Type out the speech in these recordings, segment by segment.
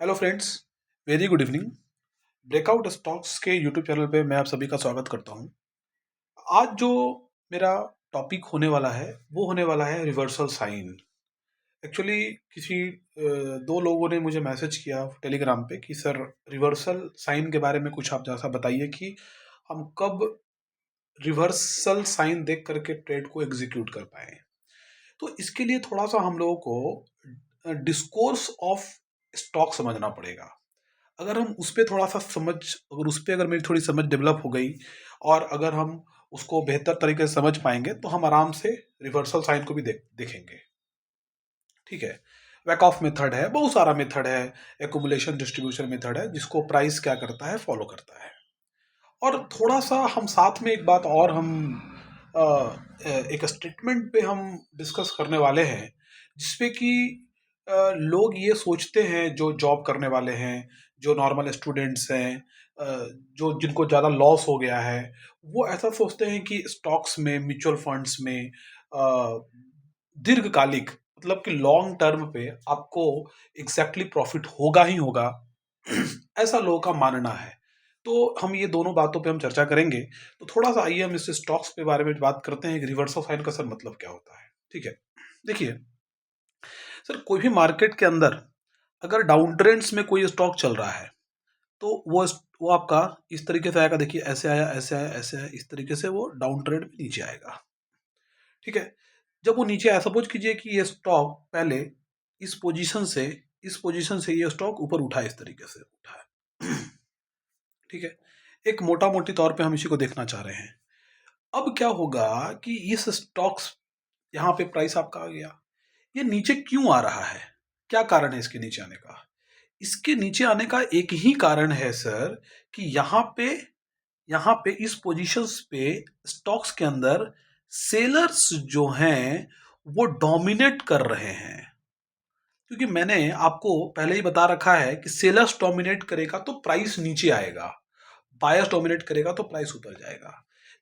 Hello friends, very good evening. Breakout stocks के YouTube channel पे मैं आप सभी का स्वागत करता हूं। आज जो मेरा टॉपिक होने वाला है वो होने वाला है रिवर्सल साइन। एक्चुअली किसी दो लोगों ने मुझे मैसेज किया टेलीग्राम पे कि सर रिवर्सल साइन के बारे में कुछ आप जैसा बताइए कि हम कब रिवर्सल साइन देख करके ट्रेड को एग्जीक्यूट कर पाए। तो इसके लिए थोड़ा सा हम लोगों को डिस्कोर्स ऑफ स्टॉक समझना पड़ेगा। अगर हम उस पे थोड़ा सा समझ अगर उस पे अगर मेरी थोड़ी समझ डेवलप हो गई और अगर हम उसको बेहतर तरीके से समझ पाएंगे तो हम आराम से रिवर्सल साइन को भी देखेंगे। ठीक है। बैक ऑफ मेथड है, बहुत सारा मेथड है, एकुमुलेशन डिस्ट्रीब्यूशन मेथड है जिसको प्राइस क्या करता है, फॉलो करता है। और थोड़ा सा हम साथ में एक बात और हम अ, एक स्टेटमेंट पे हम डिस्कस करने वाले हैं जिसपे कि लोग ये सोचते हैं, जो जॉब करने वाले हैं, जो नॉर्मल स्टूडेंट्स हैं, जो जिनको ज़्यादा लॉस हो गया है, वो ऐसा सोचते हैं कि स्टॉक्स में, म्यूचुअल फंड्स में दीर्घकालिक मतलब कि लॉन्ग टर्म पे आपको एग्जैक्टली प्रॉफिट होगा ही होगा। ऐसा लोगों का मानना है। तो हम ये दोनों बातों पे हम चर्चा करेंगे। तो थोड़ा सा आइए हम इस स्टॉक्स के बारे में बात करते हैं कि रिवर्सल साइन का सर मतलब क्या होता है। ठीक है। देखिए सर, कोई भी मार्केट के अंदर अगर डाउन ट्रेंड्स में कोई स्टॉक चल रहा है तो वो आपका इस तरीके से आएगा। देखिए ऐसे आया, ऐसे आया, ऐसे आया, इस तरीके से वो डाउन ट्रेंड में नीचे आएगा। ठीक है। जब वो नीचे आया, सपोज कीजिए कि ये स्टॉक पहले इस पोजीशन से इस पोजीशन से ये स्टॉक ऊपर उठा, इस तरीके से उठा है। ठीक है। एक मोटा मोटी तौर पे हम इसी को देखना चाह रहे हैं। अब क्या होगा कि इस स्टॉक्स, यहाँ पे प्राइस आपका आ गया, ये नीचे क्यों आ रहा है, क्या कारण है इसके नीचे आने का? इसके नीचे आने का एक ही कारण है सर कि यहाँ पे इस पोजीशंस पे स्टॉक्स के अंदर सेलर्स जो हैं वो डोमिनेट कर रहे हैं। क्योंकि मैंने आपको पहले ही बता रखा है कि सेलर्स डोमिनेट करेगा तो प्राइस नीचे आएगा, बायर्स डोमिनेट करेगा तो प्राइस ऊपर जाएगा।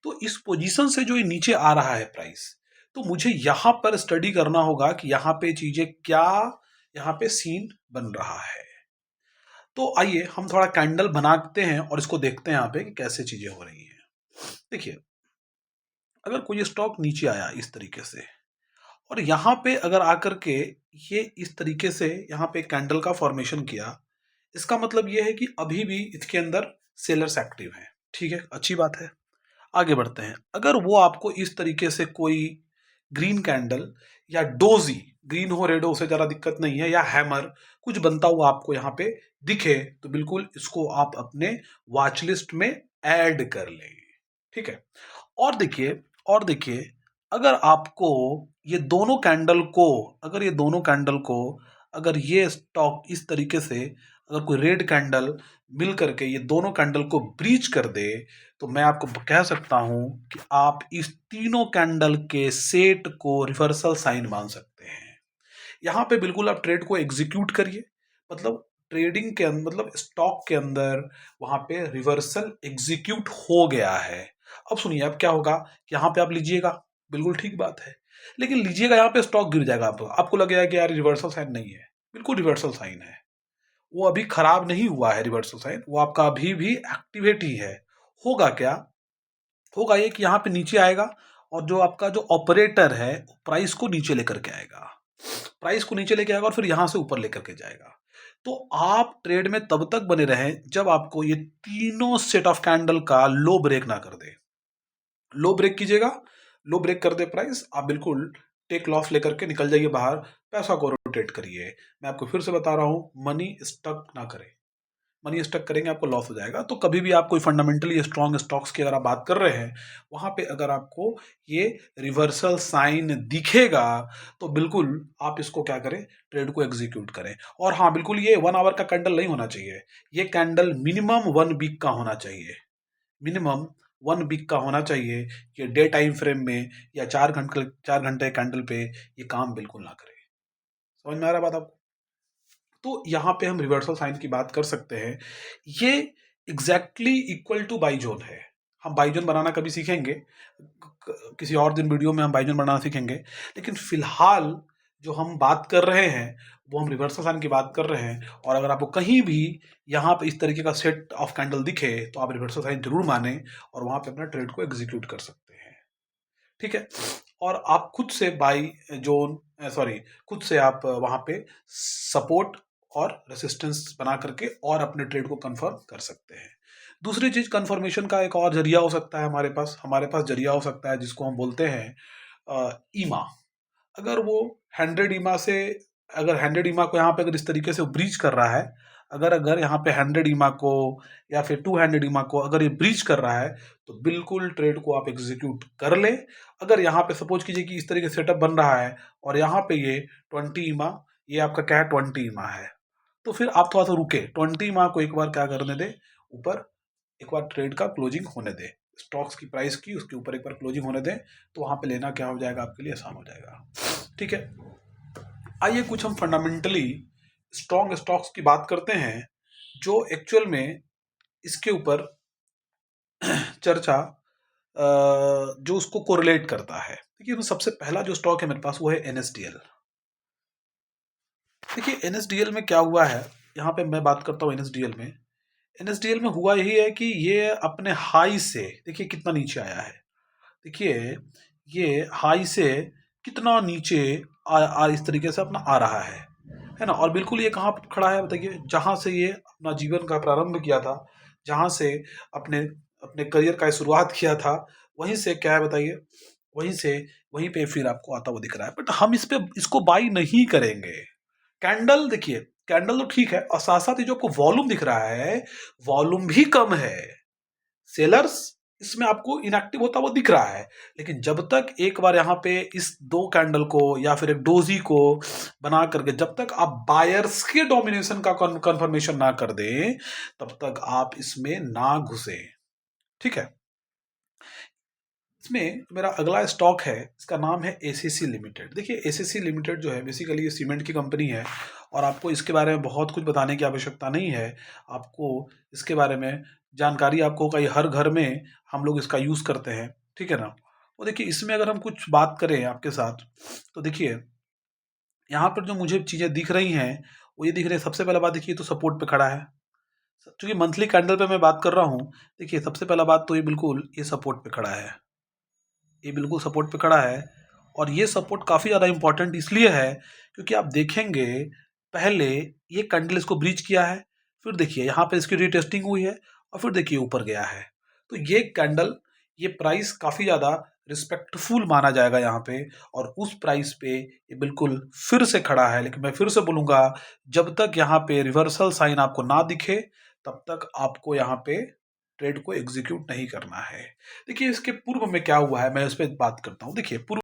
तो इस पोजीशन से जो ये नीचे आ रहा है प्राइस, तो मुझे यहां पर स्टडी करना होगा कि यहाँ पे चीजें क्या, यहाँ पे सीन बन रहा है। तो आइए हम थोड़ा कैंडल बनाते हैं और इसको देखते हैं यहाँ पे कि कैसे चीजें हो रही हैं। देखिए, अगर कोई स्टॉक नीचे आया इस तरीके से और यहाँ पे अगर आकर के ये इस तरीके से यहाँ पे कैंडल का फॉर्मेशन किया, इसका मतलब ये है कि अभी भी इसके अंदर सेलर्स एक्टिव हैं। ठीक है, अच्छी बात है। आगे बढ़ते हैं। अगर वो आपको इस तरीके से कोई ग्रीन कैंडल या डोजी, ग्रीन हो रेड हो उसे जरा दिक्कत नहीं है, या हैमर कुछ बनता हुआ आपको यहाँ पे दिखे, तो बिल्कुल इसको आप अपने वॉच लिस्ट में ऐड कर लें। ठीक है। और देखिए, अगर आपको ये दोनों कैंडल को अगर ये दोनों कैंडल को अगर ये स्टॉक इस तरीके से, अगर कोई रेड कैंडल मिल करके ये दोनों कैंडल को ब्रीच कर दे, तो मैं आपको कह सकता हूं कि आप इस तीनों कैंडल के सेट को रिवर्सल साइन मान सकते हैं। यहाँ पे बिल्कुल आप ट्रेड को एग्जीक्यूट करिए। मतलब ट्रेडिंग के अंदर, मतलब स्टॉक के अंदर वहां पे रिवर्सल एग्जीक्यूट हो गया है। अब सुनिए, अब क्या होगा कि यहाँ पे आप लीजिएगा, बिल्कुल ठीक बात है, लेकिन लीजिएगा यहाँ पे स्टॉक गिर जाएगा। आपको लगेगा कि यार रिवर्सल साइन नहीं है, बिल्कुल रिवर्सल साइन है। वो अभी खराब नहीं हुआ है रिवर्सल साइन, वो आपका अभी भी एक्टिवेट ही है। होगा क्या, होगा ये कि यहाँ पे नीचे आएगा और जो आपका जो ऑपरेटर है प्राइस को नीचे लेकर के आएगा, प्राइस को नीचे लेके आएगा और फिर यहां से ऊपर लेकर के जाएगा। तो आप ट्रेड में तब तक बने रहें जब आपको ये तीनों सेट ऑफ कैंडल का लो ब्रेक ना कर दे। लो ब्रेक कीजिएगा, लो ब्रेक कर दे प्राइस, आप बिल्कुल टेक लॉस लेकर के निकल जाइए बाहर, पैसा को रोटेट करिए। मैं आपको फिर से बता रहा हूं, मनी स्टक ना करें। मनी स्टक करेंगे आपको लॉस हो जाएगा। तो कभी भी आप कोई फंडामेंटली स्ट्रॉन्ग स्टॉक्स की अगर आप बात कर रहे हैं, वहां पे अगर आपको ये रिवर्सल साइन दिखेगा, तो बिल्कुल आप इसको क्या करें, ट्रेड को एग्जीक्यूट करें। और हाँ, बिल्कुल ये 1 आवर का कैंडल नहीं होना चाहिए, ये कैंडल मिनिमम 1 वीक का होना चाहिए, मिनिमम 1 वीक का होना चाहिए। ये डे टाइम फ्रेम में या 4 घंटे कैंडल पे ये काम बिल्कुल ना करे। समझ में आ रहा है बात आपको? तो यहाँ पे हम रिवर्सल साइन की बात कर सकते हैं। ये एग्जैक्टली इक्वल टू बाइजोन है। हम बाइजोन बनाना कभी सीखेंगे, किसी और दिन वीडियो में हम बाइजोन बनाना सीखेंगे। लेकिन फिलहाल जो हम बात कर रहे हैं वो हम रिवर्सल साइन की बात कर रहे हैं, और अगर आपको कहीं भी यहाँ पे इस तरीके का सेट ऑफ कैंडल दिखे तो आप रिवर्सल साइन जरूर माने और वहां पे अपना ट्रेड को एग्जीक्यूट कर सकते हैं। ठीक है, और आप खुद से बाई जोन, सॉरी, खुद से आप वहां पे सपोर्ट और रेसिस्टेंस बना करके और अपने ट्रेड को कंफर्म कर सकते हैं। दूसरी चीज, कंफर्मेशन का एक और जरिया हो सकता है हमारे पास जरिया हो सकता है जिसको हम बोलते हैं ईमा। अगर वो 100 ईमा से, अगर 100 ईमा को यहाँ पे अगर इस तरीके से ब्रीच कर रहा है, अगर अगर यहाँ पे 100 ईमा को या फिर 200 ईमा को अगर ये ब्रीच कर रहा है तो बिल्कुल ट्रेड को आप एग्जीक्यूट कर ले। अगर यहाँ पे सपोज कीजिए कि इस तरीके से सेटअप बन रहा है और यहाँ पे ये 20 ईमा, ये आपका क्या है 20 ईमा है, तो फिर आप थोड़ा सा रुके, 20 ईमा को एक बार क्या करने दे, ऊपर एक बार ट्रेड का क्लोजिंग होने दे, स्टॉक्स की प्राइस की उसके ऊपर एक बार क्लोजिंग होने दें, तो वहां पे लेना क्या हो जाएगा आपके लिए, आसान हो जाएगा। ठीक है, आइए कुछ हम फंडामेंटली स्ट्रॉन्ग स्टॉक्स की बात करते हैं जो एक्चुअल में इसके ऊपर चर्चा जो उसको कोरिलेट करता है। देखिए, तो सबसे पहला जो स्टॉक है मेरे पास वो है एनएसडीएल। देखिए एनएसडीएल में क्या हुआ है, यहाँ पे मैं बात करता हूँ एनएसडीएल में। एनएसडीएल में हुआ यही है कि ये अपने हाई से देखिए कितना नीचे आया है। देखिए ये हाई से कितना नीचे इस तरीके से अपना आ रहा है ना। और बिल्कुल ये कहाँ पर खड़ा है बताइए, जहाँ से ये अपना जीवन का प्रारंभ किया था, जहाँ से अपने अपने करियर का शुरुआत किया था, वहीं से क्या है बताइए, वहीं से वहीं पे फिर आपको आता हुआ दिख रहा है। बट हम इस पे इसको बाई नहीं करेंगे। कैंडल देखिए, कैंडल तो ठीक है, और साथ साथ ये जो आपको वॉल्यूम दिख रहा है, वॉल्यूम भी कम है। सेलर्स इसमें आपको इनएक्टिव होता हुआ दिख रहा है, लेकिन जब तक एक बार यहाँ पे इस दो कैंडल को या फिर एक डोजी को बना करके जब तक आप बायर्स के डोमिनेशन का कंफर्मेशन ना कर दें, तब तक आप इसमें ना घुसे। ठीक है, इसमें मेरा अगला स्टॉक है, इसका नाम है एसीसी लिमिटेड। देखिए एसीसी लिमिटेड जो है बेसिकली ये सीमेंट की कंपनी है, और आपको इसके बारे में बहुत कुछ बताने की आवश्यकता नहीं है। आपको इसके बारे में जानकारी आपको होगा, ये हर घर में हम लोग इसका यूज़ करते हैं। ठीक है ना। और देखिए इसमें अगर हम कुछ बात करें आपके साथ, तो देखिए यहाँ पर जो मुझे चीज़ें दिख रही हैं वो ये दिख रही है। सबसे पहला बात देखिए, तो सपोर्ट पे खड़ा है, क्योंकि मंथली कैंडल पे मैं बात कर रहा हूँ। देखिए सबसे पहला बात तो ये बिल्कुल ये सपोर्ट पे खड़ा है, ये बिल्कुल सपोर्ट पे खड़ा है। और ये सपोर्ट काफ़ी ज़्यादा इंपॉर्टेंट इसलिए है क्योंकि आप देखेंगे पहले ये कैंडल इसको ब्रीच किया है, फिर देखिए यहाँ पे इसकी रीटेस्टिंग हुई है, और फिर देखिए ऊपर गया है। तो ये कैंडल, ये प्राइस काफ़ी ज़्यादा रिस्पेक्टफुल माना जाएगा यहाँ पे, और उस प्राइस पे ये बिल्कुल फिर से खड़ा है। लेकिन मैं फिर से बोलूँगा, जब तक यहाँ पे रिवर्सल साइन आपको ना दिखे तब तक आपको यहाँ पे ट्रेड को एग्जीक्यूट नहीं करना है। देखिए इसके पूर्व में क्या हुआ है, मैं उस पर बात करता हूँ। देखिए पूर्व